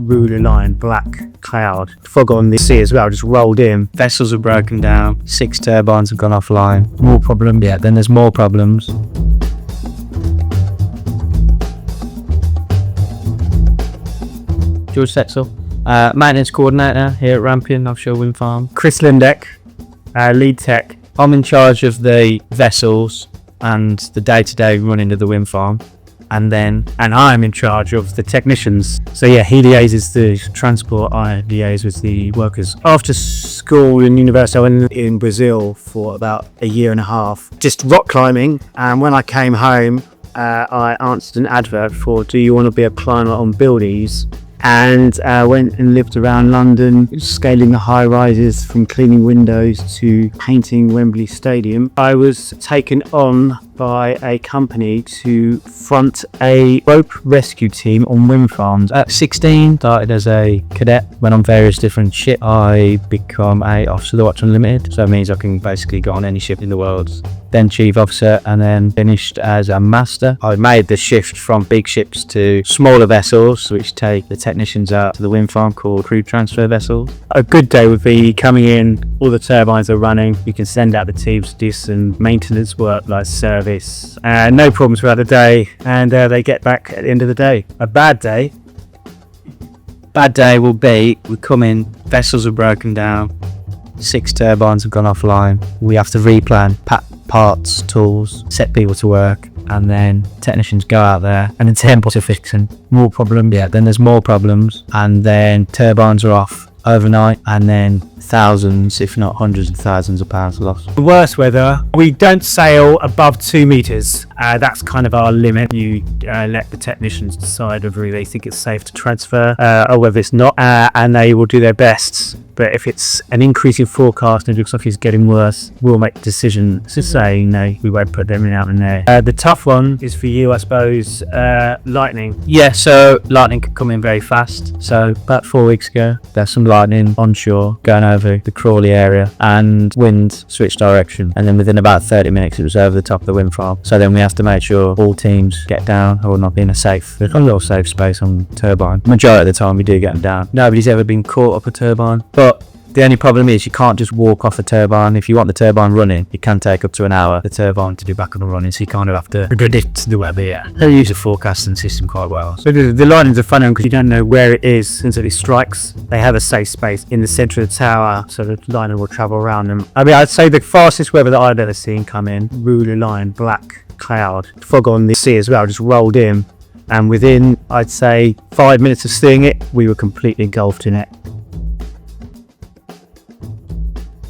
ruler line, black cloud. Fog on the sea as well, just rolled in. Vessels have broken down, 6 turbines have gone offline. More problem, yeah, then there's more problems. George Setzel, maintenance coordinator here at Rampion Offshore Wind Farm. Chris Lindeck, lead tech. I'm in charge of the vessels and the day-to-day running of the wind farm, and I'm in charge of the technicians. So yeah, he liaises the transport, I liaise with the workers. After school and university, I went in Brazil for about a year and a half, just rock climbing. And when I came home, I answered an advert for, do you want to be a climber on buildings? And went and lived around London, scaling the high rises, from cleaning windows to painting Wembley Stadium. I was taken on by a company to front a rope rescue team on wind farms. At 16, started as a cadet, went on various different ships. I become a officer of the Watch Unlimited, so it means I can basically go on any ship in the world. Then chief officer, and then finished as a master. I made the shift from big ships to smaller vessels, which take the technicians out to the wind farm, called crew transfer vessels. A good day would be coming in, all the turbines are running, you can send out the teams to do some maintenance work like service. No problems throughout the day, and they get back at the end of the day. A bad day will be, we come in, vessels are broken down, 6 turbines have gone offline, we have to replan, pack parts, tools, set people to work, and then technicians go out there and attempt to fix them. More problems, yeah, then there's more problems, and then turbines are off overnight, and then thousands, if not hundreds of thousands of pounds lost. The worst weather, we don't sail above 2 meters. That's kind of our limit. You let the technicians decide whether they think it's safe to transfer or whether it's not, and they will do their best. But if it's an increasing forecast and it looks like it's getting worse, we'll make the decision to say no, we won't put them out in there. The tough one is for you, I suppose, lightning. Yeah, so lightning can come in very fast. So about 4 weeks ago, there's some lightning onshore going over the Crawley area, and wind switched direction, and then within about 30 minutes it was over the top of the wind farm. So then we have to make sure all teams get down or not be in there's a little safe space on turbine. Majority of the time we do get them down. Nobody's ever been caught up a turbine, but the only problem is you can't just walk off a turbine. If you want the turbine running, it can take up to an hour the turbine to do back on running, so you kind of have to predict the weather. Yeah, they use a forecasting system quite well. So the lightning's a fun one because you don't know where it is until it strikes. They have a safe space in the centre of the tower, so the lightning will travel around them. I mean, I'd say the fastest weather that I've ever seen come in, ruler line, black cloud, fog on the sea as well, just rolled in, and within, I'd say, 5 minutes of seeing it, we were completely engulfed in it.